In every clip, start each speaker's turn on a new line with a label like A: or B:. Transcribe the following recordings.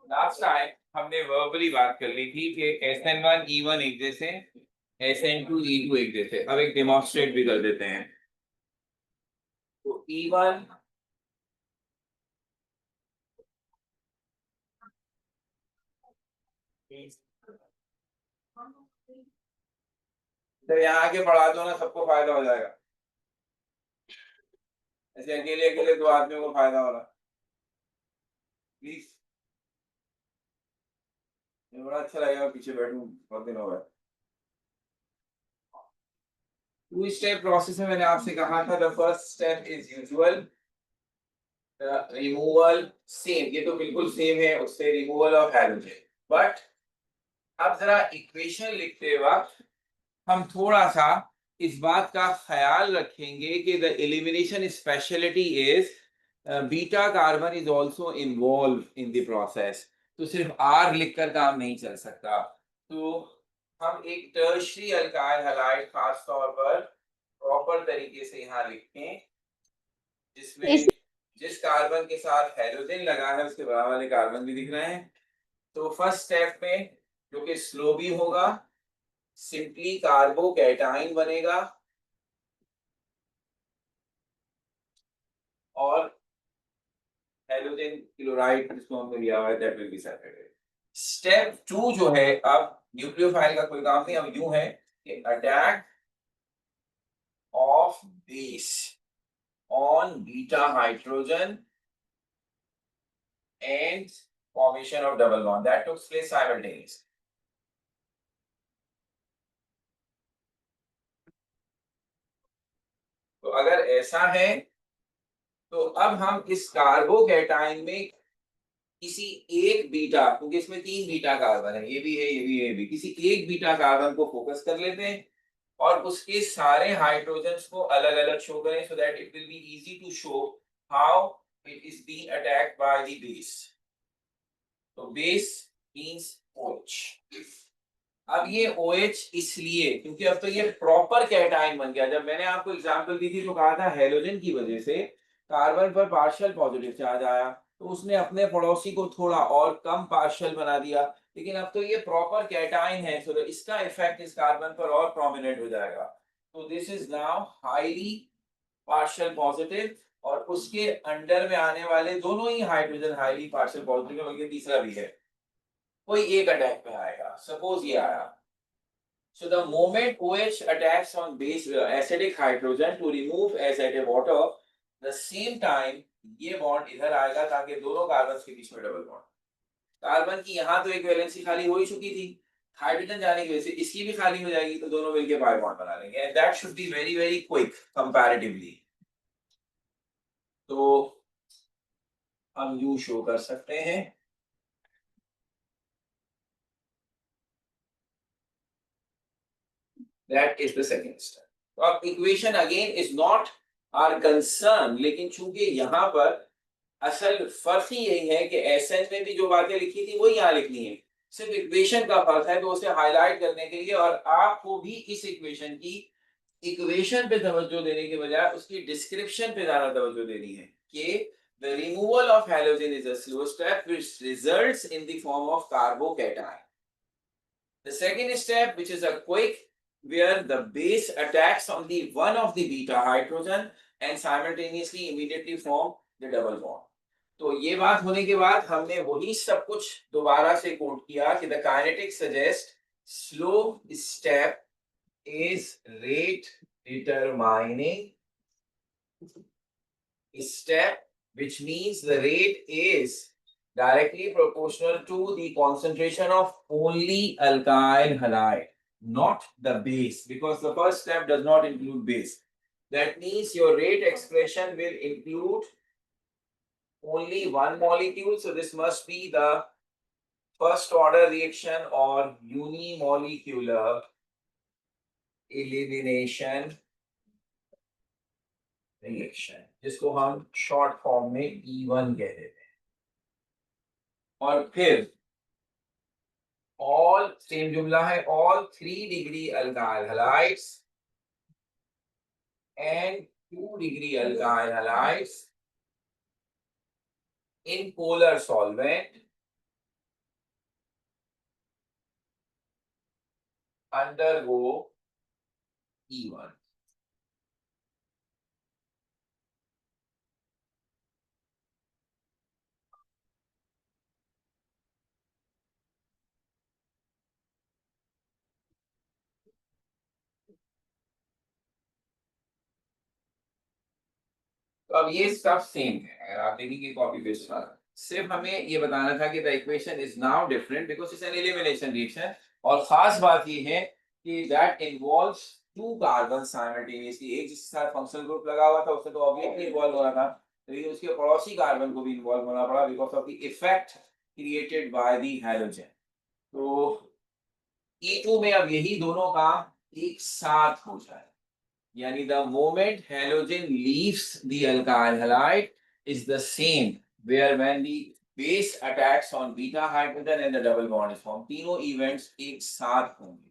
A: Last time हमने verbally बात कर ली थी कि SN1 E1 एक जैसे, SN2 E2 एक जैसे। अब एक डेमोन्स्ट्रेट भी कर देते हैं। तो E1 तो यहाँ आके पढ़ा दो ना, सबको फायदा हो जाएगा। ऐसे अकेले अकेले दो आदमियों को फायदा हो रहा है। प्लीज, बड़ा अच्छा लगेगा पीछे बैठूं, बहुत दिन हो गए। टू स्टेप प्रोसेस में मैंने आपसे कहा था the first step is usual removal. Same, ये तो बिल्कुल सेम है उससे, रिमूवल ऑफ हैलोजन। बट अब जरा इक्वेशन लिखते वक्त हम थोड़ा सा इस बात का ख्याल रखेंगे कि the elimination speciality is beta carbon is also involve in the process. तो सिर्फ आर लिखकर काम नहीं चल सकता। तो हम एक टर्शियरी अल्काइल हैलाइड खास तौर पर प्रॉपर तरीके से यहाँ लिखें, जिसमें
B: इस
A: जिस कार्बन के साथ हेलोजन लगा है उसके बराबर वाले कार्बन भी दिख रहे हैं। तो फर्स्ट स्टेप में, जो कि स्लो भी होगा, सिंपली कार्बोकैटाइन बनेगा और हेलोजन क्लोराइड जिसको हमने लिया हुआ है that will be separated. Step 2 जो है, अब न्यूक्लियोफाइल का कोई काम नहीं, अब यूं है कि attack of base on beta hydrogen and formation of double bond that took place simultaneously. तो अगर ऐसा है तो अब हम इस कार्बोकैटाइन में किसी एक बीटा, क्योंकि इसमें 3 बीटा कार्बन है, ये भी है, ये भी है, ये भी, किसी एक बीटा कार्बन को फोकस कर लेते हैं और उसके सारे हाइड्रोजन्स को अलग अलग शो करें, so that it will be easy to show how it is being attacked by the base. तो बेस मींस OH। अब ये OH इसलिए क्योंकि अब तो ये प्रॉपर कैटाइन बन गया। जब मैंने आपको एग्जांपल दी थी तो कहा था हेलोजन की वजह से कार्बन पर पार्शियल पॉजिटिव चार्ज आया, तो उसने अपने पड़ोसी को थोड़ा और कम पार्शियल बना दिया। लेकिन अब तो ये प्रॉपर कैटाइन है, तो इसका इफेक्ट इस कार्बन पर और प्रोमिनेंट हो जाएगा। तो this is now highly partial positive, और उसके अंडर में आने वाले दोनों ही हाइड्रोजन हाईली पार्शियल पॉजिटिव है, बल्कि तीसरा भी है। कोई एक अटैक में आएगा, सपोज ये आया। So the moment OH attacks on base acidic hydrogen to remove acidic water, the same time ये बॉन्ड इधर आएगा ताकि दोनों कार्बन के बीच में डबल बॉन्ड। कार्बन की यहाँ तो एक वैलेंसी खाली हो ही चुकी थी, हाइड्रोजन जाने की वजह से इसकी भी खाली हो जाएगी, तो दोनों मिलके पाई बॉन्ड बना लेंगे, and that should be very very quick comparatively. तो हम यू शो कर सकते हैं, that is the second step. तो अब equation again is not our concern, लेकिन चूंकि यहाँ पर असल फर्क ही यही है कि एसएन में भी जो बातें लिखी थी वो यहाँ लिखनी है, सिर्फ इक्वेशन का फर्क है। तो उसे हाईलाइट करने के लिए और आपको भी इस इक्वेशन की इक्वेशन पे तवज्जो देने के बजाय उसकी डिस्क्रिप्शन पे ज्यादा तवज्जो देनी है कि the removal of halogen is a slow step which results in the form of carbocation. The second step, which is a quick, where the base attacks on the one of the beta hydrogen and simultaneously immediately form the double bond. तो ये बात होने के बाद हमने वही सब कुछ दोबारा से कोट किया कि the kinetic suggests slow step is rate determining step, which means the rate is directly proportional to the concentration of only alkyl halide, not the base, because the first step does not include base. That means your rate expression will include only one molecule, so this must be the first order reaction or unimolecular elimination reaction, जिसको हम short form में E1 कह देते हैं। और फिर all same जुमला है, all 3 degree alkyl halides and 2 degree alkyl halides in polar solvent undergo E1. तो अब ये सब सेम है, अगर आप देखेंगे कॉपी पेस्ट वाला, सिर्फ हमें ये बताना था कि the equation is now different because it's an elimination reaction. और खास बात ये है कि that involves two carbon simultaneously, एक जिसके साथ फंक्शनल ग्रुप लगा हुआ था उससे तो ऑब्वियसली इन्वॉल्व होना था, लेकिन उसके पड़ोसी कार्बन को भी इन्वॉल्व होना पड़ा because of the effect created by the halogen. तो E2 में अब यही दोनों काम एक साथ हो जाए, yani the moment halogen leaves the alkyl halide is the same where when the base attacks on beta hydrogen and the double bond is formed, तीनों events एक साथ होंगे,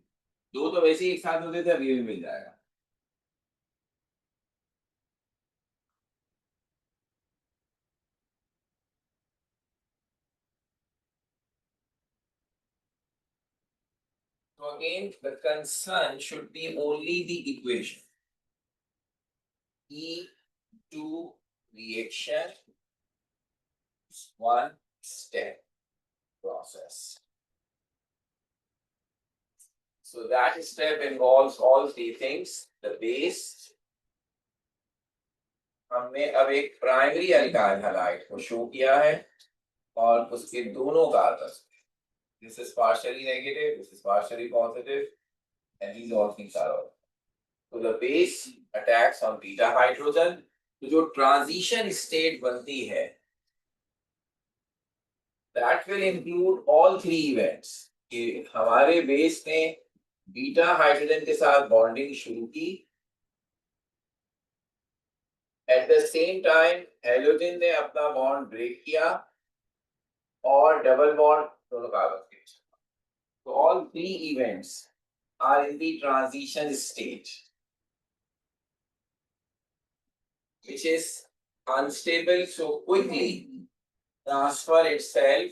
A: दो तो वैसे ही एक साथ होते थे, अब ये भी मिल जाएगा। So again the concern should be only the equation E2 reaction is one step process. So that step involves all three things, the base, हमने अब एक प्राइमरी अल्काइल हैलाइड को शो किया है और उसके दोनों carbon, this is partially negative, this is partially positive and these all things are all, तो the base attacks on beta hydrogen. तो जो ट्रांजिशन स्टेट बनती है that will include all three events, कि हमारे बेस ने बीटा हाइड्रोजन के साथ बॉन्डिंग शुरू की, at the same time halogen ने अपना बॉन्ड ब्रेक किया और डबल बॉन्ड दोनों कार्बन के बीच। So all three events are in the transition state, which is unstable, so quickly transfer itself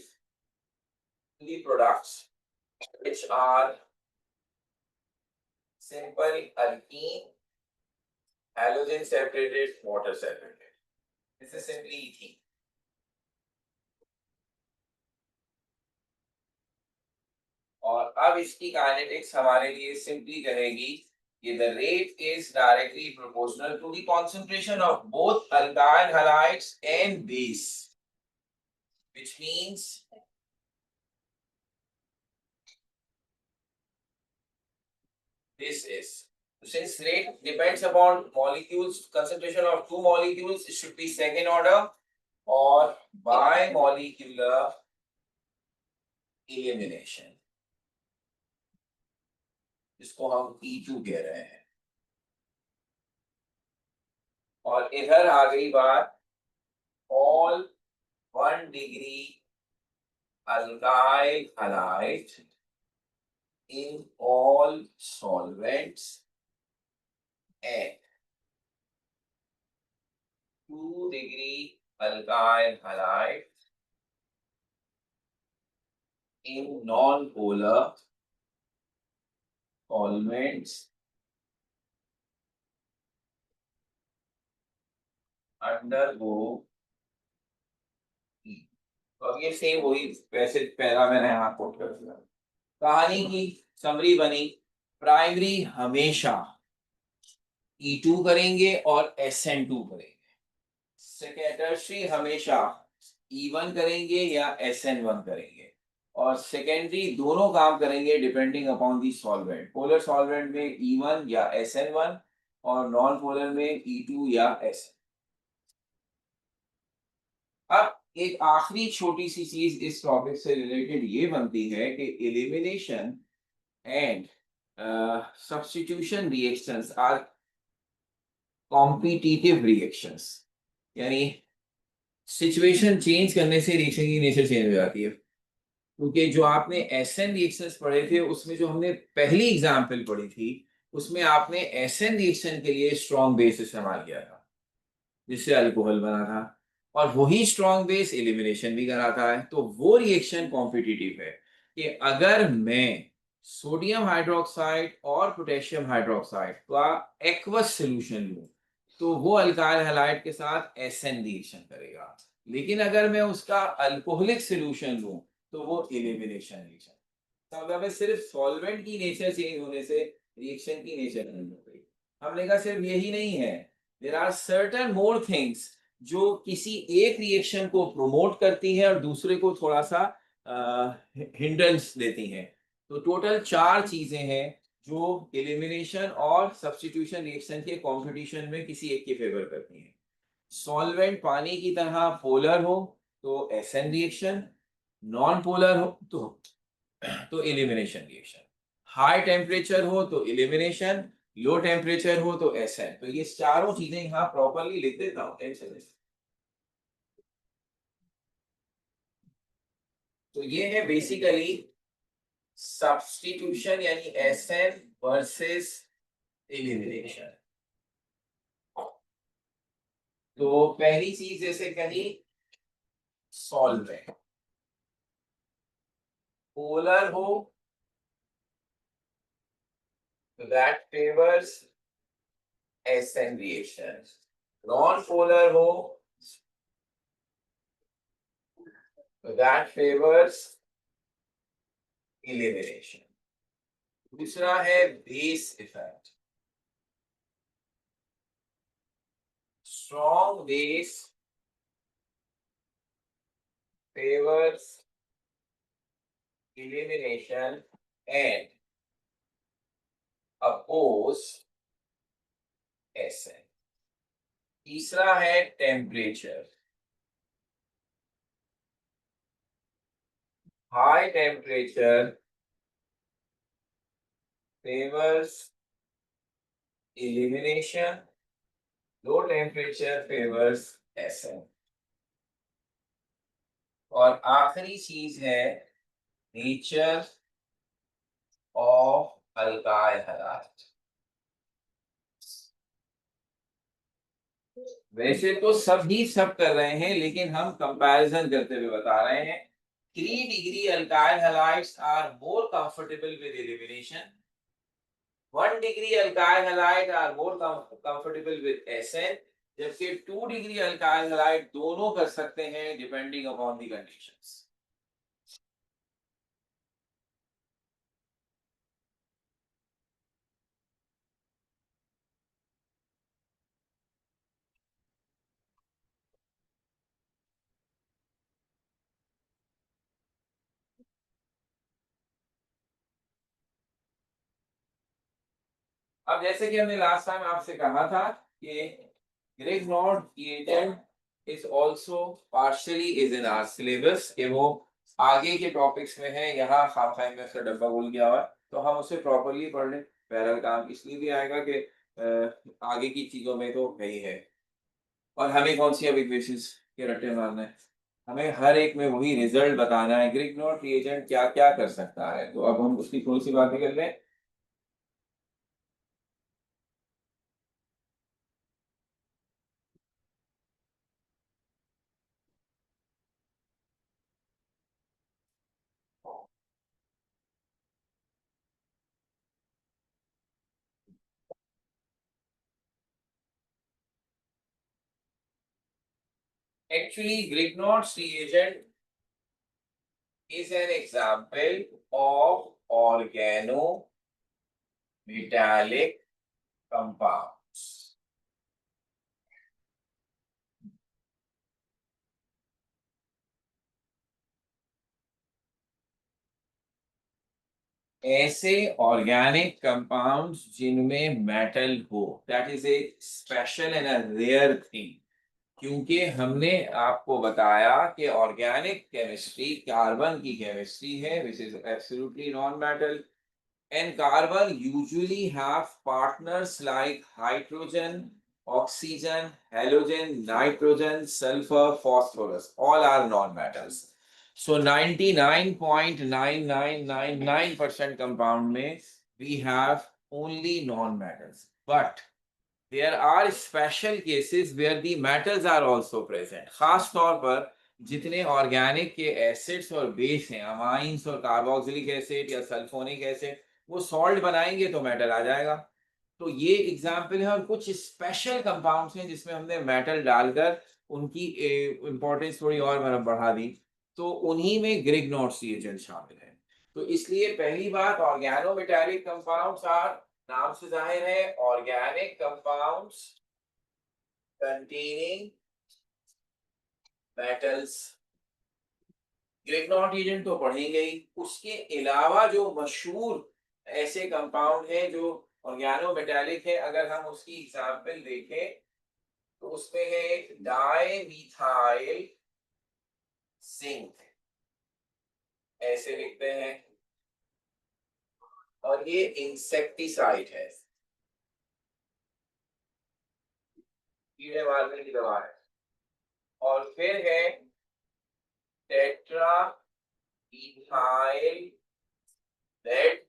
A: to the products, which are simple alkene, halogen separated, water separated. This is simply ethene. और अब इसकी kinetics हमारे लिए simply कहेगी कि the rate is directly proportional to the concentration of both alkyl halides and base, which means this is, since rate depends upon molecules, concentration of two molecules, it should be second order or bimolecular elimination, जिसको हम E2 कह रहे हैं। और इधर आ गई बात all 1 degree alkyl halide in all solvents and 2 degree alkyl halide in non-polar solvents undergo E. तो अब ये सेम वही वैसे पहला मैंने यहाँ कोट कर दिया। कहानी की समरी बनी, प्राइमरी हमेशा E2 करेंगे और SN2 करेंगे, सेकेंडरी हमेशा E1 करेंगे या SN1 करेंगे, और सेकेंडरी दोनों काम करेंगे depending upon the solvent, polar solvent में E1 या SN1 और नॉन पोलर में E2 या SN। अब एक आखिरी छोटी सी चीज इस टॉपिक से रिलेटेड ये बनती है कि elimination and substitution reactions are competitive reactions, यानी सिचुएशन चेंज करने से रिएक्शन की नेचर चेंज हो जाती है। क्योंकि जो आपने एसएन रिएक्शंस पढ़े थे उसमें जो हमने पहली एग्जांपल पढ़ी थी उसमें आपने एसएन रिएक्शन के लिए स्ट्रॉन्ग बेस इस्तेमाल किया था जिससे अल्कोहल बना था और वही स्ट्रॉन्ग बेस एलिमिनेशन भी कराता है। तो वो रिएक्शन कॉम्पिटिटिव है कि अगर मैं सोडियम हाइड्रोक्साइड और पोटेशियम हाइड्रोक्साइड का एक्वस सॉल्यूशन लूं तो वो अल्काइल हैलाइड के साथ एसएन रिएक्शन करेगा। लेकिन अगर मैं उसका अल्कोहलिक सॉल्यूशन लूं तो वो एलिमिनेशन रिएक्शन। तो अगर मैं सिर्फ सॉल्वेंट की नेचर चेंज होने से रिएक्शन की नेचर नहीं हो गई। हमने कहा सिर्फ यही नहीं है, there are certain more things जो किसी एक रिएक्शन को प्रोमोट करती है और दूसरे को थोड़ा सा हिंड्रेंस देती हैं। तो टोटल 4 चीजें हैं जो एलिमिनेशन और सब्स्टिट्यूशन रिएक्शन के कंपटीशन में किसी एक के फेवर करती हैं। सॉल्वेंट पानी की तरह पोलर हो तो एसएन रिएक्शन, नॉन पोलर हो तो एलिमिनेशन रिएक्शन, हाई टेम्परेचर हो तो एलिमिनेशन, लो टेम्परेचर हो तो एसएन। तो ये चारों चीजें यहाँ प्रॉपरली लिख देता हूँ, टेंशन नहीं। तो ये है बेसिकली सब्स्टिट्यूशन यानी एसएन वर्सेस एलिमिनेशन। तो पहली चीज जैसे कही सॉल्वेंट पोलर हो तो that favours SN reaction, non polar हो तो दैट फेवर्स एलिमिनेशन। दूसरा है base effect, strong base favors elimination and oppose SN. तीसरा है temperature, high temperature favours elimination, low temperature favours SN. और आखिरी चीज है नेचर ऑफ अल्काइल हैलाइड। वैसे तो सब ही सब कर रहे हैं लेकिन हम कंपैरिजन करते हुए बता रहे हैं। 3 degree alkyl halides are more comfortable with elimination, 1 degree alkyl halide are more comfortable with SN, जबकि 2 डिग्री अल्काइल हैलाइड दोनों कर सकते हैं डिपेंडिंग अपॉन द कंडीशंस। अब जैसे कि हमने लास्ट टाइम आपसे कहा था कि Grignard reagent is also partially is in our syllabus कि वो आगे के टॉपिक्स में है। यहाँ खामखा में उसका डब्बा भूल गया हुआ है तो हम उसे प्रॉपर्ली पढ़ लें। पहला काम इसलिए भी आएगा कि आगे की चीजों में तो है ही है। और हमें कौन सी अब इक्वेशंस के रट्टे मारना है, हमें हर एक में वही रिजल्ट बताना है ग्रिग्नॉर्ड रिएजेंट क्या क्या कर सकता है। तो अब हम उसकी थोड़ी सी बातें कर लें। Actually, Grignard's reagent is an example of organometallic compounds. ऐसे ऑर्गेनिक कंपाउंड्स जिनमें मेटल हो, that is a special and a rare thing. क्योंकि हमने आपको बताया कि ऑर्गेनिक केमिस्ट्री कार्बन की केमिस्ट्री है which is absolutely non metal, and carbon usually have partners like hydrogen, oxygen, halogen, nitrogen, sulfur, phosphorus. All are non-metals. So 99.9999% compound में we have only non-metals, but there are special cases where the metals are also present. खास तौर पर जितने organic के acids और base हैं, amines और carboxylic acid या सल्फोनिक एसिड, वो सॉल्ट बनाएंगे तो मेटल आ जाएगा। तो ये एग्जाम्पल है, और कुछ स्पेशल कंपाउंड्स हैं जिसमें हमने मेटल डालकर उनकी इंपॉर्टेंस थोड़ी और बढ़ा दी, तो उन्हीं में ग्रिग्नॉट्स रिएजेंट शामिल है। तो इसलिए पहली बात, ऑर्गेनो मेटालिक कंपाउंड्स आर, नाम से जाहिर है, organic compounds containing metals. Grignard reagent तो पढ़ेंगे ही, उसके अलावा जो मशहूर ऐसे कंपाउंड हैं जो ऑर्गेनो मेटालिक है, अगर हम उसकी एग्जांपल देखें तो उसमें है डाई मिथाइल जिंक, ऐसे लिखते हैं, और ये इंसेक्टिसाइड है, कीड़े मारने की दवा है। और फिर है टेट्रा इथाइल लेड,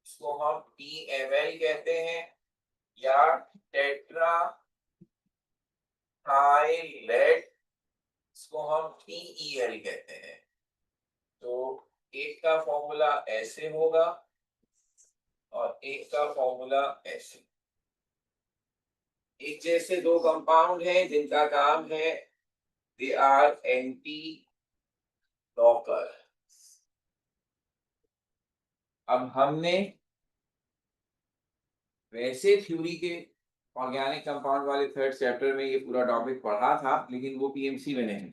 A: इसको हम TML कहते हैं, या टेट्रा थाइल लेड, इसको हम TEL कहते हैं। तो एक का फॉर्मूला ऐसे होगा और एक का फॉर्मूला ऐसे। एक जैसे दो कंपाउंड हैं जिनका काम है, दे आर एंटी लॉकर। अब हमने वैसे थ्योरी के ऑर्गेनिक कंपाउंड वाले थर्ड चैप्टर में ये पूरा टॉपिक पढ़ा था, लेकिन वो PMC में नहीं,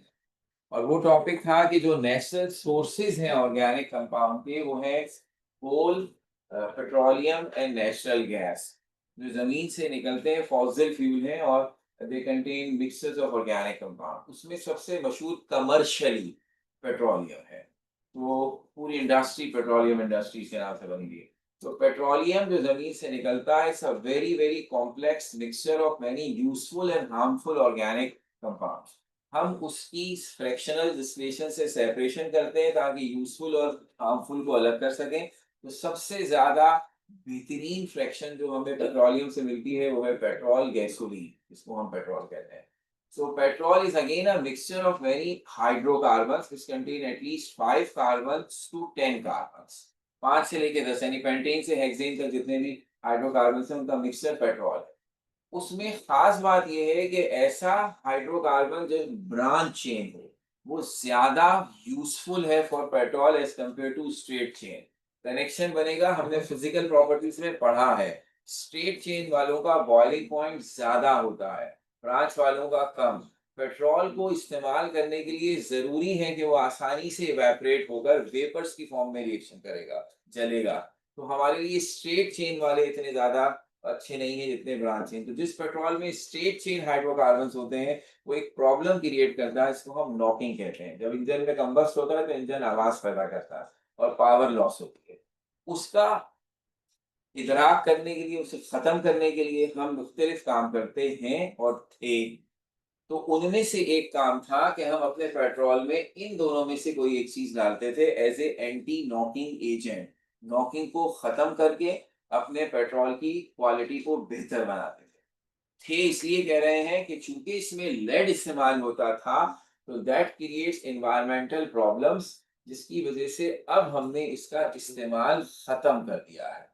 A: और वो टॉपिक था कि जो नेचुरल सोर्सेज हैं ऑर्गेनिक कंपाउंड के, वो है कोल, पेट्रोलियम एंड नेचुरल गैस, जो जमीन से निकलते हैं, फॉसिल फ्यूल हैं, और they contain mixtures of organic compound. उसमें सबसे मशहूर कमर्शियली पेट्रोलियम है, वो पूरी इंडस्ट्री पेट्रोलियम इंडस्ट्री के नाम से बनी है। तो पेट्रोलियम जो जमीन से निकलता है, it's a very very complex mixture of many useful and harmful organic compounds. हम उसकी फ्रैक्शनल डिस्टिलेशन से सेपरेशन करते हैं ताकि यूजफुल और हार्मफुल को अलग कर सकें। तो सबसे ज्यादा बेहतरीन फ्रैक्शन जो हमें पेट्रोलियम से मिलती है वो है पेट्रोल गैसोलीन, जिसको हम पेट्रोल कहते हैं। So petrol is again a mixture of many hydrocarbons which contain at least 5 carbons to 10 carbons। 5 से लेके 10, यानी पेंटेन से हेक्सेन तक जितने भी हाइड्रोकार्बन है उनका मिक्सचर पेट्रोल है। उसमें खास बात यह है कि ऐसा हाइड्रोकार्बन जो ब्रांच चेन हो, वो ज्यादा यूजफुल है for petrol as compare to straight chain. Connection बनेगा, हमने फिजिकल प्रॉपर्टीज में पढ़ा है, स्ट्रेट चेन वालों का बॉइलिंग पॉइंट ज्यादा होता है, ब्रांच वालों का कम। पेट्रोल को इस्तेमाल करने के लिए जरूरी है कि वो आसानी से इवेपोरेट होकर वेपर्स की फॉर्म में रिएक्शन करेगा, जलेगा। तो हमारे लिए स्ट्रेट चेन वाले इतने ज्यादा अच्छे नहीं है जितने ब्रांच चेन। तो जिस पेट्रोल में स्ट्रेट चेन हाइड्रोकार्बन्स होते हैं, वो एक प्रॉब्लम क्रिएट करता है, इसको हम नॉकिंग कहते हैं। जब इंजन में कंबस्ट होता है तो इंजन आवाज पैदा करता है और पावर लॉस होती है। उसका इदराक करने के लिए, उसे खत्म करने के लिए हम मुख्तलिफ काम करते हैं और थे। तो उनमें से एक काम था कि हम अपने पेट्रोल में इन दोनों में से कोई एक चीज डालते थे as a anti knocking agent, knocking को खत्म करके अपने पेट्रोल की क्वालिटी को बेहतर बनाते थे। इसलिए कह रहे हैं कि चूंकि इसमें लेड इस्तेमाल होता था, तो दैट क्रिएट्स एनवायरमेंटल प्रॉब्लम्स, जिसकी वजह से अब हमने इसका इस्तेमाल खत्म कर दिया है।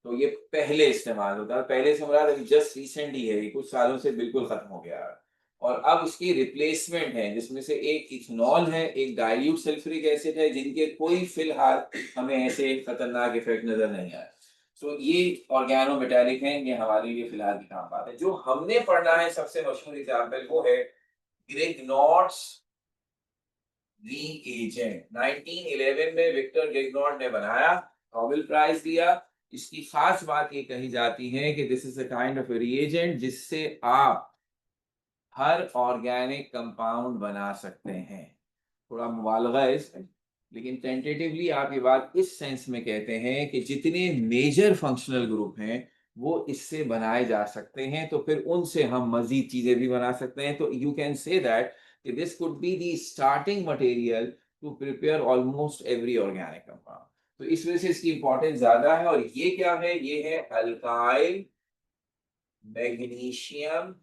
A: तो ये पहले इस्तेमाल होता है, पहले से मुराद अभी जस्ट रिसेंट ही है, ये कुछ सालों से बिल्कुल खत्म हो गया है। और अब उसकी रिप्लेसमेंट है, जिसमें से एक इथेनॉल है, एक डाइल्यूट सल्फ्यूरिक एसिड है, जिनके कोई फिलहाल हमें ऐसे खतरनाक इफेक्ट नजर नहीं आए। तो ये ऑर्गेनो मेटालिक हैं, ये हमारे लिए फिलहाल की काम बात है। जो हमने पढ़ना है सबसे मशहूर एग्जाम्पल वो है ग्रिग्नॉट्स रीएजेंट। 1911 में विक्टर ग्रिग्नॉट ने बनाया, नोबेल प्राइज दिया। इसकी खास बात ये कही जाती है कि this is a kind of reagent जिससे आप हर ऑर्गेनिक कंपाउंड बना सकते हैं। थोड़ा मुबालगा है इसमें, लेकिन टेंटेटिवली आप ये बात इस सेंस में कहते हैं कि जितने मेजर फंक्शनल ग्रुप हैं वो इससे बनाए जा सकते हैं, तो फिर उनसे हम मजीद चीजें भी बना सकते हैं। तो you can say that this could be the starting material to prepare almost every organic compound. तो इस वजह से इसकी इंपॉर्टेंस ज्यादा है। और ये क्या है? ये है alkyl magnesium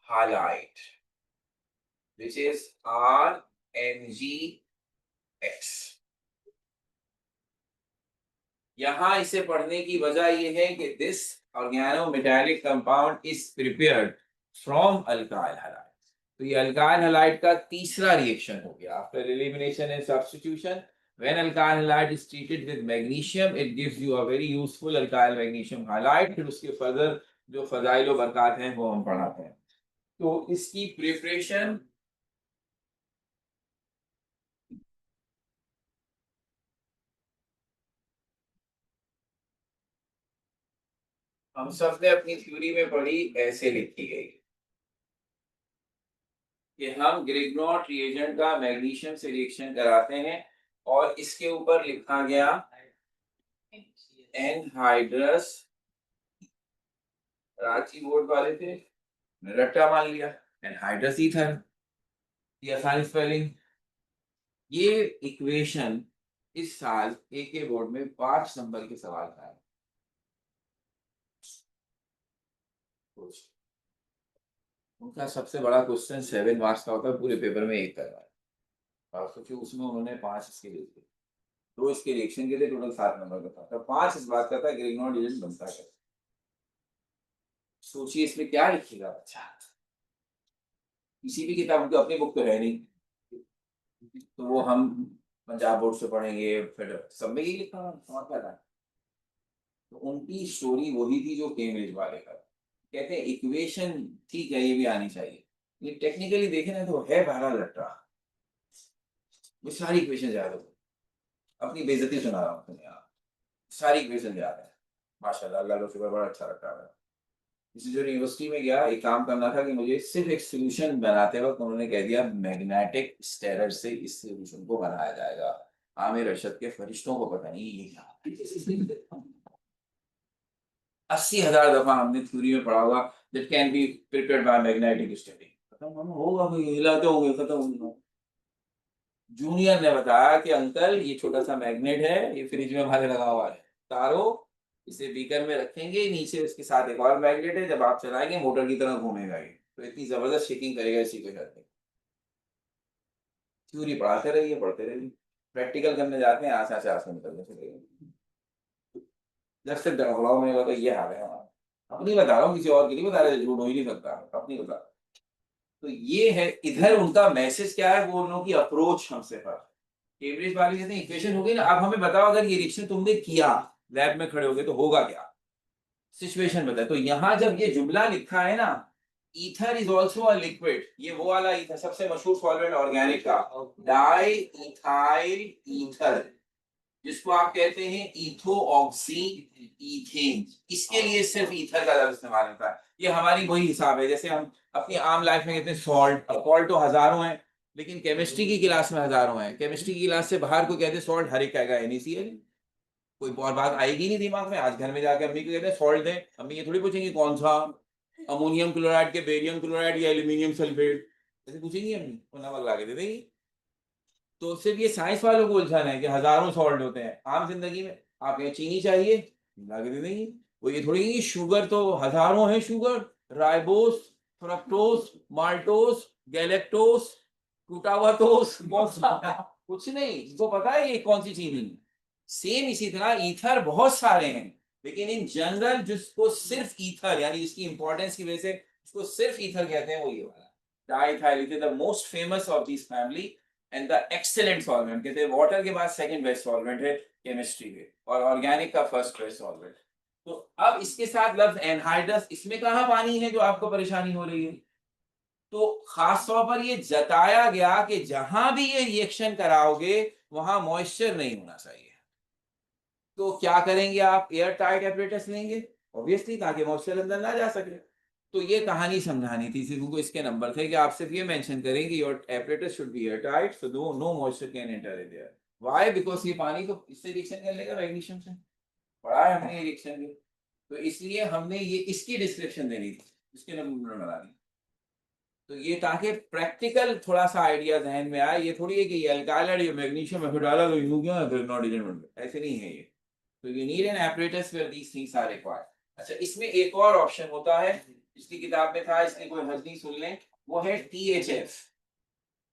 A: halide which is RMgX। यहां इसे पढ़ने की वजह यह है कि this organometallic compound is prepared from alkyl halide. तो ये अल्काइल हैलाइड का तीसरा रिएक्शन हो गया after elimination and substitution. When alkyl halide is treated with magnesium, it gives you a very useful alkyl magnesium halide। फिर उसके further जो फजाइल व बरकात हैं वो हम पढ़ाते हैं। तो इसकी प्रिपरेशन हम सब ने अपनी थ्योरी में पढ़ी, ऐसे लिखी गई कि हम ग्रिग्नॉट रिएजेंट का मैग्नीशियम से रिएक्शन कराते हैं और इसके ऊपर लिखा गया एनहाइड्रस। रांची बोर्ड वाले थे, रट्टा मान लिया, एनहाइड्रस ईथर, ये आसानी स्पेलिंग। ये इक्वेशन इस साल के बोर्ड में 5 नंबर के सवाल था। उनका सबसे बड़ा क्वेश्चन 7 मार्क्स का होता है, पूरे पेपर में 1 करना है। और सोचिए उसमें उन्होंने 5 इसके लिए थे, 2 इसके रिएक्शन के लिए, टोटल 7 नंबर का था। तो 5 इस बात का था ग्रिग्नॉट रिएजेंट बनता है। सोचिए इसमें क्या लिखेगा बच्चा। किसी भी किताब की अपनी बुक तो है नहीं, तो वो हम पंजाब बोर्ड से पढ़ेंगे, फिर सब में यही लिखा और क्या था। तो उनकी स्टोरी वही थी जो केम्ब्रिज वाले का। कहते हैं इक्वेशन ठीक है, ये भी आनी चाहिए, ये टेक्निकली देखे ना तो है बहरा लट्टा। वो सारी इक्वेशन याद हो, अपनी बेइज्जती सुना रहा हूँ तुम्हें यहाँ। सारी इक्वेशन याद है माशाल्लाह, अल्लाह का शुक्र, बड़ा अच्छा लगता है। इसी जो यूनिवर्सिटी में गया, एक काम करना था कि मुझे सिर्फ एक सोल्यूशन बनाते वक्त उन्होंने कह दिया मैग्नेटिक स्टेरर से इस सोल्यूशन को बनाया जाएगा। आमिर अरशद के फरिश्तों को पता नहीं ये क्या। 80,000 दफा हमने थ्योरी में पढ़ा होगा that can be prepared by magnetic स्टेटिंग, खत्म होगा, कोई हिलाते होंगे, खत्म होगा। जूनियर ने बताया कि अंकल ये छोटा सा मैग्नेट है, ये फ्रिज में हमारे लगा हुआ है, तारो इसे बीकर में रखेंगे, नीचे उसके साथ एक और मैग्नेट है, जब आप चलाएंगे मोटर की तरह घूमेगा ये, तो इतनी जबरदस्त शेकिंग करेगा इसी को जाते। थ्योरी पढ़ाते रहिए, पढ़ते रहिए, प्रैक्टिकल करने जाते हैं आशा से आशा निकलने चले। जब से डराव में तो ये हाल है हमारा। अपनी बता रहा हूँ, किसी और के लिए बता रहे, झूठ हो ही नहीं सकता, अपनी बता। तो ये है इधर उनका मैसेज क्या है, वो उन की अप्रोच हमसे पर। केम्ब्रिज वाले कहते हैं इक्वेशन हो गई ना, अब हमें बताओ अगर ये रिएक्शन तुमने किया, लैब में खड़े हो गए तो होगा क्या, सिचुएशन बताए। तो यहां जब ये जुमला लिखा है ना, ether is also a liquid, ये वो वाला ईथर सबसे मशहूर सॉल्वेंट ऑर्गेनिक का, डाई इथाइल ईथर, जिसको आप कहते हैं इथो ऑक्सी इथेन, इसके लिए सिर्फ ईथर का लफ्ज इस्तेमाल होता है। ये हमारी वही हिसाब है, जैसे हम अपनी आम लाइफ में कहते हैं सॉल्ट, सॉल्ट तो हजारों हैं, लेकिन केमिस्ट्री की क्लास में हजारों हैं। केमिस्ट्री की क्लास से बाहर को कहते हैं सॉल्ट, हर एक कहेगा NaCl, कोई और बात आएगी नहीं दिमाग में। आज घर में जाकर अम्मी को कहते हैं सॉल्ट दें, अम्मी ये थोड़ी पूछेंगे कौन सा, अमोनियम क्लोराइड के बेरियम क्लोराइड या एल्यूमिनियम सल्फेट, ऐसे पूछेंगी अम्मी, वो नमक ला के दे देंगी। तो सिर्फ ये साइंस वालों को उलझन है कि हजारों सॉल्ट होते हैं। आम जिंदगी में आप कहें चीनी चाहिए, ला के दे देंगी। वो ये थोड़ी कि शुगर तो हजारों है, sugar, ribose, fructose, maltose, galactose, टूटा हुआ टोस, कौन सा, कुछ नहीं, इसको पता है ये कौन सी चीनी। सेम इसी तरह ईथर बहुत सारे हैं, लेकिन इन जनरल जिसको सिर्फ ईथर, यानी जिसकी इंपॉर्टेंस की वजह से उसको सिर्फ ईथर कहते हैं, वो ये वाला diethyl is the most famous of this family and the excellent solvent. कहते हैं वाटर के बाद सेकंड बेस्ट सॉल्वेंट है केमिस्ट्री में, और ऑर्गेनिक का फर्स्ट बेस्ट सॉल्वेंट। तो अब इसके साथ लफ्ज एनहाइड्रस, इसमें कहाँ पानी है जो आपको परेशानी हो रही है। तो खास तौर पर ये जताया गया कि जहां भी ये रिएक्शन कराओगे वहां मॉइस्चर नहीं होना चाहिए। तो क्या करेंगे आप, एयर टाइट एपरेटस लेंगे ऑब्वियसली, ताकि मॉइस्चर अंदर ना जा सके। तो ये कहानी समझानी थी, सिर्फ उनको इसके नंबर थे कि आप सिर्फ ये मेंशन करें कि your apparatus should be airtight so no moisture can enter in there. Why, because ये पानी तो इससे रिएक्शन कर लेगा मैग्नीशियम से, पढ़ा है हमने ये रिएक्शन भी। तो इसलिए हमने ये इसकी डिस्क्रिप्शन देनी थी, इसके नंबर बना दी। तो ये ताकि प्रैक्टिकल थोड़ा सा आइडिया जहन में आए, ये थोड़ी है कि ये अल्काइल ये मैग्नीशियम में डाला तो यूं क्यों ग्रिग्नॉट एजेंट बन गया, ऐसे नहीं है ये। तो you need an apparatus where these things are required। अच्छा, इसमें एक और ऑप्शन होता है, इसकी किताब में था, इसलिए कोई हर्ज नहीं, सुन लें। वो है THF,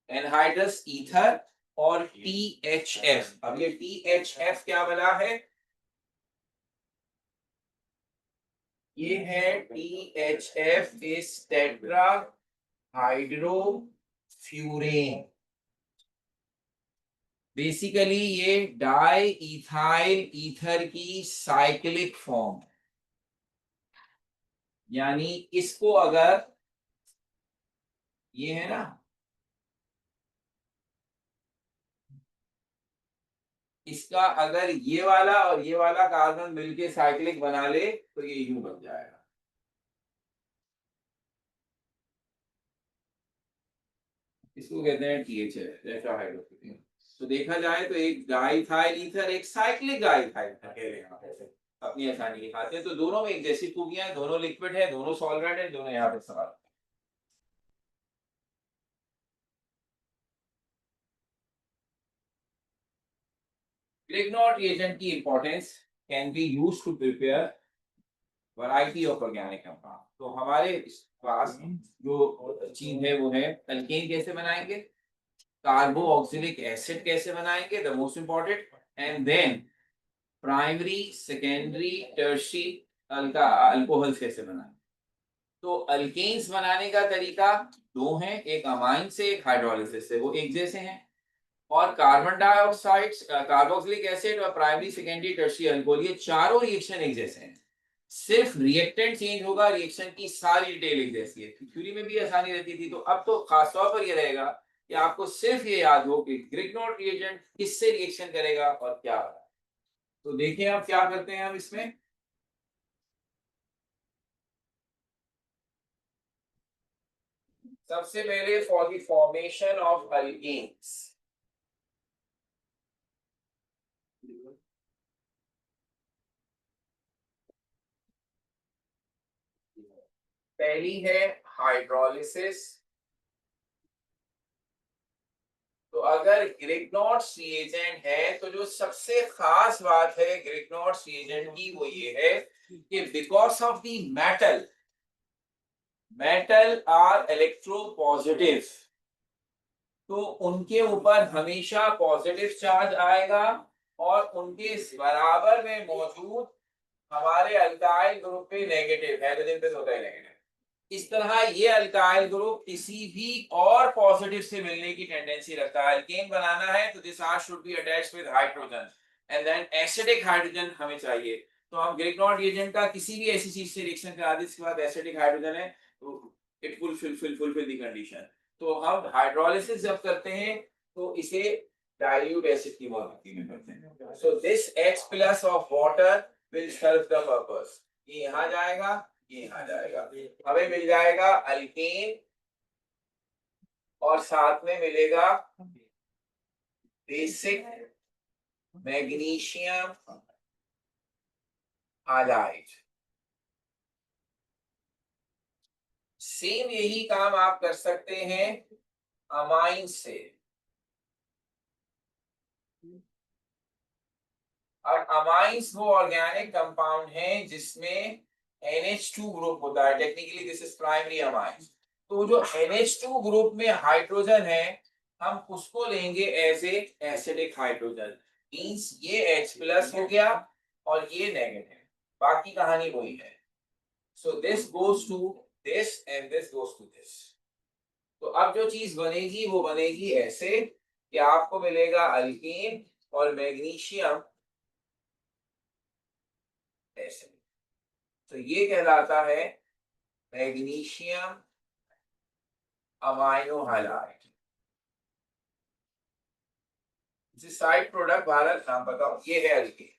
A: एनहाइड्रस ईथर, और THF। अब ये THF क्या बना है? ये है THF इज टेट्रा हाइड्रोफ्यूरेन। बेसिकली ये डाई इथाइल ईथर की साइक्लिक फॉर्म, यानी इसको अगर, ये है ना, इसका अगर ये वाला और ये वाला कार्बन मिलके साइक्लिक बना ले तो ये यूं बन जाएगा। इसको कहते हैं THF, टेट्राहाइड्रोफ्यूरेन। तो देखा जाए तो एक डाइथाइल ईथर, एक साइक्लिक डाइथाइल ईथर, अपनी आसानी के खाते हैं। तो दोनों में एक जैसी खूबियां हैं, दोनों लिक्विड है, दोनों सॉल्वेंट है, दोनों यहाँ पे इस्तेमाल। ग्रिग्नॉट रिएजेंट की importance can be used to prepare variety of organic compound. तो हमारे पास जो चीज है वो है अल्केन कैसे बनाएंगे, कार्बो ऑक्सिलिक एसिड कैसे बनाएंगे, the most important, and then primary secondary tertiary alcohols कैसे बनाएंगे। तो अल्केन्स बनाने का तरीका दो हैं, एक अमाइन से, एक हाइड्रोलिसिस से, वो एक जैसे हैं। और कार्बन डाइऑक्साइड, कार्बोक्सिलिक एसिड और प्राइमरी सेकेंडरी टर्शियरी अल्कोहल, ये चारों रिएक्शन एक जैसे हैं। सिर्फ रिएक्टेंट चेंज होगा, रिएक्शन की सारी डिटेल एक जैसी है। थ्योरी में भी आसानी रहती थी, तो अब तो खासतौर पर ये रहेगा कि आपको सिर्फ ये याद हो कि ग्रिग्नॉट रिएजेंट किससे रिएक्शन करेगा और क्या होगा। तो देखिए अब क्या करते हैं हम इसमें। सबसे पहले for the formation of alkanes, पहली है हाइड्रोलिसिस। तो अगर ग्रिग्नॉट्स रिएजेंट है तो जो सबसे खास बात है ग्रिग्नॉट्स रिएजेंट की वो ये है कि because of the metal, metal are electropositive, तो उनके ऊपर हमेशा पॉजिटिव चार्ज आएगा, और उनके बराबर में मौजूद हमारे अल्काइल ग्रुप पे नेगेटिव, हाइड्रोजन पे होता है नेगेटिव। इस तरह ये अल्काइल ग्रुप किसी भी और पॉजिटिव से मिलने की टेंडेंसी रखता है। अल्केन बनाना है तो this R should be attached with hydrogen, and then acidic hydrogen हमें चाहिए। तो हम ग्रिग्नॉट रिएजेंट का किसी भी ऐसी चीज से रिएक्शन करा दें इसके बाद एसिडिक हाइड्रोजन है, तो it will fulfil the condition. तो हम हाइड्रोलिसिस जब करते हैं तो इसे डाइल्यूट एसिड की मौजूदगी में करते हैं। So this H plus of water will serve the purpose. ये यहाँ जाएगा, ये यहाँ जाएगा, हमें मिल जाएगा अल्केन, और साथ में मिलेगा बेसिक मैग्नीशियम हाइलाइड। सेम यही काम आप कर सकते हैं अमाइन से। अब अमाइंस वो ऑर्गेनिक कंपाउंड हैं जिसमें NH2 ग्रुप होता है, technically this is primary amines. तो जो NH2 ग्रुप में हाइड्रोजन है हम उसको लेंगे as a acidic hydrogen, means ये H प्लस हो गया और ये नेगेटिव, बाकी कहानी वही है। So this goes to this and this goes to this. तो अब जो चीज बनेगी वो बनेगी ऐसे कि आपको मिलेगा अल्कीन और मैग्नीशियम ऐसे। तो ये कहलाता है magnesium amino halide. Side product Bharat नाम बताओ, ये है अल्केन।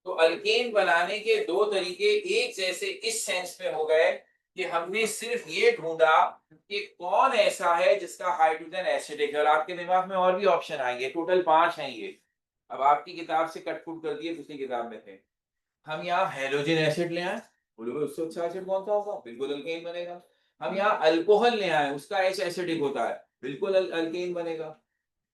A: तो अल्केन बनाने के दो तरीके एक जैसे इस सेंस में हो गए कि हमने सिर्फ ये ढूंढा कि कौन ऐसा है जिसका हाइड्रोजन एसिडिक है, और आपके दिमाग में और भी ऑप्शन आएंगे, टोटल 5 हैं ये। अब आपकी किताब से कटपुट कर दिए, दूसरी किताब में थे। हम यहाँ हेलोजन एसिड ले आए, बोलोगे उससे अच्छा एसिड कौन सा होगा, बिल्कुल अल्केन बनेगा। हम यहाँ अल्कोहल ले आए, उसका H एसिडिक होता है, बिल्कुल अल्केन बनेगा।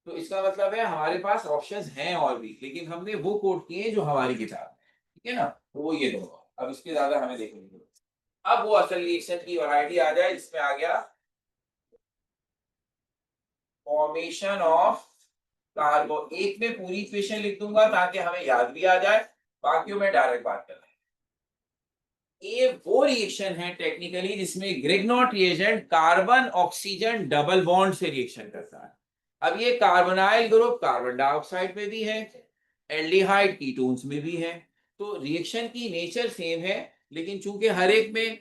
A: तो इसका मतलब है हमारे पास ऑप्शंस हैं और भी, लेकिन हमने वो कोट किए जो हमारी किताब में, ठीक है ना। तो वो ये दोनों, अब इसके ज्यादा हमें देखने की जरूरत है। अब वो असल रिएक्शन की वैरायटी आ जाए, जिसमें आ गया फॉर्मेशन ऑफ कार्बो। एक में पूरी इक्वेशन लिख दूंगा ताकि हमें याद भी आ जाए, बाकियों में डायरेक्ट बात कर लेंगे। ये वो रिएक्शन है टेक्निकली जिसमें Grignard reagent carbon oxygen double bond से रिएक्शन करता है। अब ये कार्बोनाइल ग्रुप कार्बन डाइऑक्साइड में भी है, एल्डिहाइड कीटोन्स में भी है। तो रिएक्शन की नेचर सेम है, लेकिन चूंकि हर एक में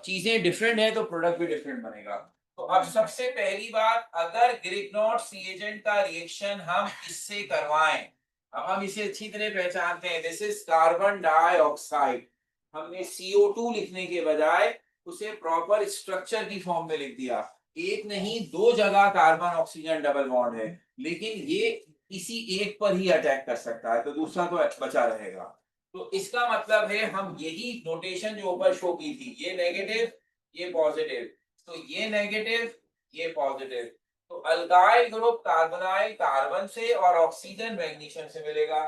A: चीजें डिफरेंट है तो प्रोडक्ट भी डिफरेंट बनेगा। तो अब सबसे पहली बात, अगर ग्रिग्नॉट रिएजेंट का रिएक्शन हम इससे करवाएं, अब हम इसे अच्छी तरह पहचानते हैं, दिस इज कार्बन डाइऑक्साइड। हमने CO2 लिखने के बजाय उसे प्रॉपर स्ट्रक्चर की फॉर्म में लिख दिया। एक नहीं, दो जगह कार्बन ऑक्सीजन डबल बॉन्ड है, लेकिन ये किसी एक पर ही अटैक कर सकता है, तो दूसरा तो बचा रहेगा। तो इसका मतलब है हम यही नोटेशन जो ऊपर शो की थी, ये नेगेटिव ये पॉजिटिव, तो ये नेगेटिव ये पॉजिटिव, तो अल्काइल ग्रुप कार्बोनाइल कार्बन से और ऑक्सीजन मैग्नीशियम से मिलेगा।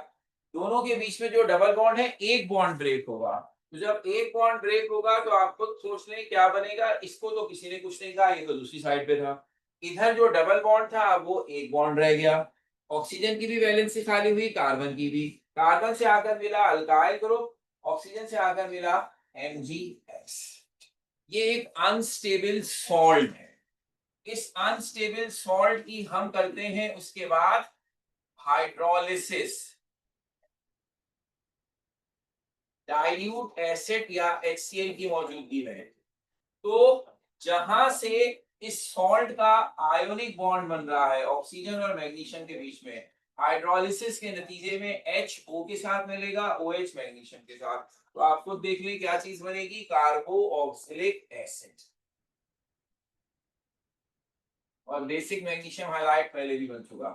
A: दोनों के बीच में जो डबल बॉन्ड है, एक बॉन्ड ब्रेक होगा। तो जब एक बॉन्ड ब्रेक होगा तो आप खुद सोच लें क्या बनेगा। इसको तो किसी ने कुछ नहीं कहा, ये तो दूसरी साइड पे था। इधर जो डबल बॉन्ड था, अब वो एक बॉन्ड रह गया। ऑक्सीजन की भी वैलेंसी खाली हुई, कार्बन की भी। कार्बन से आकर मिला अल्काइल ग्रुप, ऑक्सीजन से आकर मिला MgX। ये एक अनस्टेबल सॉल्ट है। इस अनस्टेबल सॉल्ट की हम करते हैं उसके बाद हाइड्रोलिसिस, डाइल्यूट एसिड या HCl की मौजूदगी में। तो जहां से इस सॉल्ट का आयोनिक बॉन्ड बन रहा है ऑक्सीजन और मैग्नीशियम के बीच में, हाइड्रोलिसिस के नतीजे में HO के साथ मिलेगा OH मैग्नीशियम के साथ। तो आपको देख लें क्या चीज बनेगी, कार्बो ऑक्सिलिक एसिड। और बेसिक मैग्नीशियम हाइलाइट पहले भी बन चुका।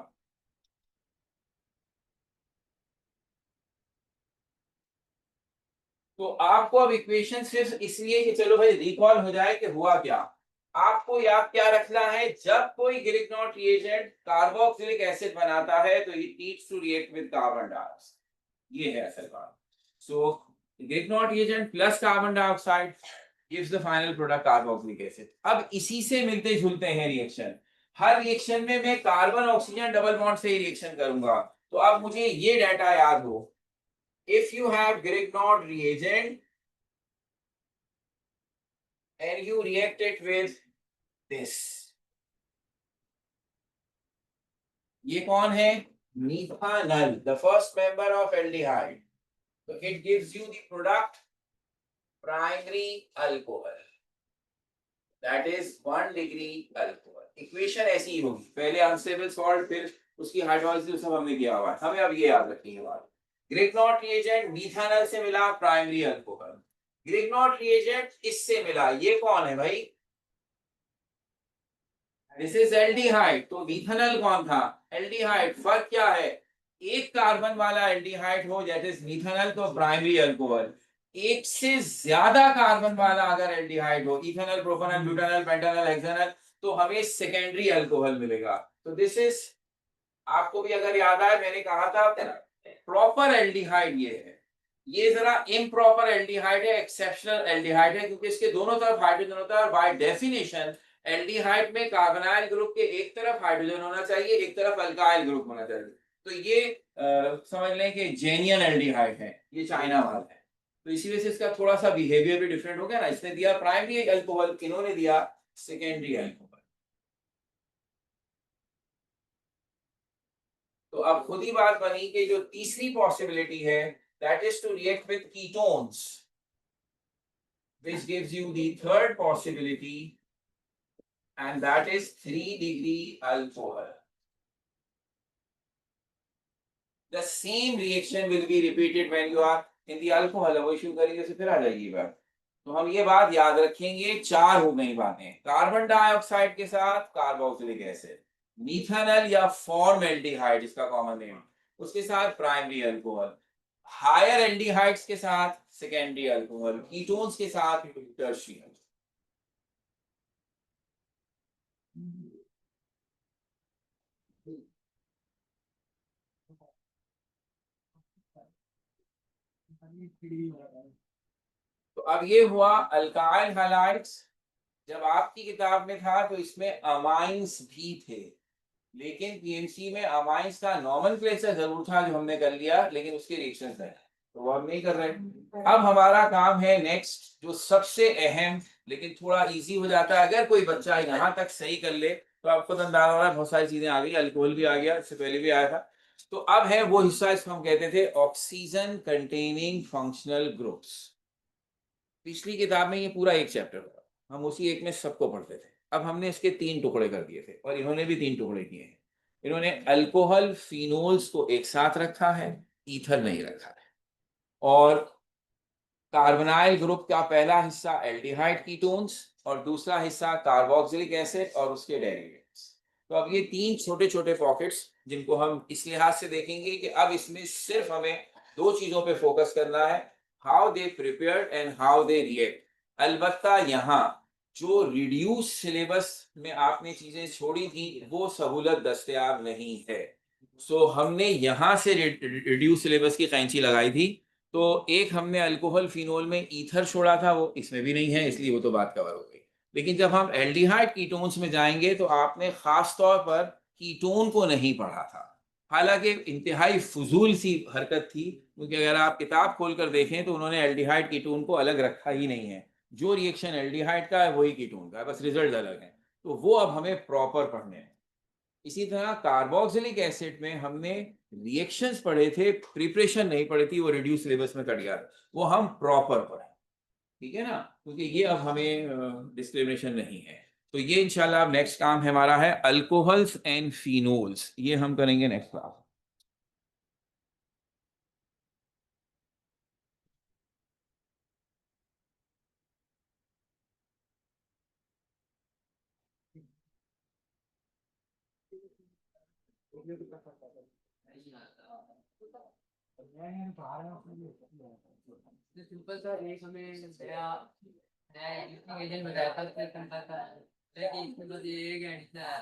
A: तो आपको अब इक्वेशन सिर्फ इसलिए कि चलो भाई रिकॉल हो जाए कि हुआ क्या, आपको याद क्या रखना है, जब कोई ग्रिग्नॉट रिएजेंट कार्बोक्सिलिक एसिड बनाता है तो it needs to react with carbon dioxide. ये है असल बात। So Grignard reagent plus carbon dioxide gives the final product carboxylic acid. अब इसी से मिलते जुलते हैं रिएक्शन। हर रिएक्शन में मैं कार्बन ऑक्सीजन डबल बॉन्ड से ही रिएक्शन करूंगा। तो अब मुझे ये डाटा याद हो, if you have Grignard reagent and you react it with this, ये कौन है, methanol, the first member of aldehyde, so it gives you the product primary alcohol, that is 1 degree alcohol। Equation ऐसी ही होगी, पहले unstable salt फिर उसकी hydrolysis सब हमने किया हुआ है। हमें अब ये याद रखनी है बात, ग्रिग्नॉट रिएजेंट methanol से मिला प्राइमरी अल्कोहल, ग्रिग्नॉट रिएजेंट इससे मिला, ये कौन है भाई, दिस इज एल्डिहाइड। तो मिथेनॉल कौन था, एल्डिहाइड। फर्क क्या है, एक कार्बन वाला एल्डिहाइड हो दैट इज मिथेनॉल तो प्राइमरी अल्कोहल, एक से ज्यादा कार्बन वाला अगर एल्डिहाइड हो, ethanol propanol butanol pentanol hexanol, तो हमें सेकेंडरी अल्कोहल मिलेगा। तो दिस इज, आपको भी अगर याद आए मैंने कहा था प्रॉपर एल्डिहाइड ये है, ये जरा इम्प्रॉपर एल्डिहाइड है, एक्सेप्शनल एल्डिहाइड है, क्योंकि इसके दोनों तरफ हाइड्रोजन होता है और बाय डेफिनेशन एल्डिहाइड में कार्बोनाइल ग्रुप के एक तरफ हाइड्रोजन होना चाहिए, एक तरफ अल्काइल ग्रुप होना चाहिए। तो ये समझ लें कि जेनियन एल्डिहाइड है, ये चाइना वाला है। तो इसी वजह से इसका थोड़ा सा बिहेवियर भी डिफरेंट हो गया ना, इसने दिया प्राइमरी अल्कोहल, इन्होंने दिया सेकेंडरी अल्कोहल। तो अब खुद ही बात बनी कि जो तीसरी पॉसिबिलिटी है, that is to react with ketones, which gives you the third possibility, and that is 3 degree alcohol। The same reaction will be repeated when you are in the alcohol। वो इश्यू करेंगे से फिर आ जाएगी बात। तो हम ये बात याद रखेंगे, चार हो गई बातें, कार्बन डाइऑक्साइड के साथ कार्बोक्सिलिक एसिड, मिथेनॉल या फॉर्मल्डिहाइड इसका कॉमन नेम, उसके साथ प्राइमरी अल्कोहल, हायर एल्डिहाइड्स के साथ सेकेंडरी अल्कोहल, कीटोन्स के साथ टर्शियरी। तो अब ये हुआ अल्काइल हैलाइड्स। जब आपकी किताब में था तो इसमें अमाइंस भी थे, लेकिन पीएमसी में अमाइंस का नॉमेनक्लेचर जरूर था जो हमने कर लिया, लेकिन उसके रिएक्शंस नहीं, तो वो हम नहीं कर रहे। अब हमारा काम है नेक्स्ट, जो सबसे अहम, लेकिन थोड़ा इजी हो जाता है अगर कोई बच्चा यहाँ तक सही कर ले, तो आपको खुद अंदाजा हो रहा है बहुत सारी चीजें आ गई, अल्कोहल भी आ गया, इससे पहले भी आया था। तो अब है वो हिस्सा, इसको हम कहते थे ऑक्सीजन कंटेनिंग फंक्शनल ग्रुप्स। पिछली किताब में ये पूरा एक चैप्टर था, हम उसी एक में सबको पढ़ते थे। अब हमने इसके 3 टुकड़े कर दिए थे, और इन्होंने भी 3 टुकड़े किए हैं। इन्होंने अल्कोहल फिनोल्स को एक साथ रखा है, ईथर नहीं रखा है। और कार्बोनाइल ग्रुप का पहला हिस्सा एल्डिहाइड कीटोन्स, और दूसरा हिस्सा कार्बोक्सिलिक एसिड और उसके डेरिवेटिव्स। तो अब ये 3 छोटे छोटे पॉकेट्स, जिनको हम इस लिहाज से देखेंगे कि अब इसमें सिर्फ हमें 2 चीजों पे फोकस करना है, how they prepare and how they react. अलबत्ता यहाँ जो रिड्यूस सिलेबस में आपने चीजें छोड़ी थी वो सहूलत दस्तयाब नहीं है। सो हमने यहाँ से रिड्यूस सिलेबस की कैंची लगाई थी। तो एक हमने अल्कोहल फिनोल में ईथर छोड़ा था, वो इसमें भी नहीं है, इसलिए वो तो बात कवर हो गई। लेकिन जब हम एल्डिहाइड कीटोन्स में जाएंगे तो आपने खास तौर पर कीटोन को नहीं पढ़ा था। हालांकि इंतहाई फजूल सी हरकत थी, क्योंकि अगर आप किताब खोलकर देखें तो उन्होंने एल्डिहाइड कीटोन को अलग रखा ही नहीं है। जो रिएक्शन एल्डिहाइड का है वही कीटोन का है, बस रिजल्ट अलग है। तो वो अब हमें प्रॉपर पढ़ने हैं। इसी तरह कार्बोक्सिलिक एसिड में हमने रिएक्शंस पढ़े थे, प्रिपरेशन नहीं पढ़ी थी, वो रिड्यूस सिलेबस में कट गया, वो हम प्रॉपर पढ़े। ठीक है ना, क्योंकि ये अब हमें डिस्क्रिमिनेशन नहीं है। तो ये इंशाल्लाह अब नेक्स्ट काम है हमारा, है अल्कोहल्स एंड फिनोल्स, ये हम करेंगे नेक्स्ट क्लास।
B: सिंपल सा एक हमें नया नया एजेंट बताया था, उसने कहा था कि इसमें बस ये एक एडिशन है।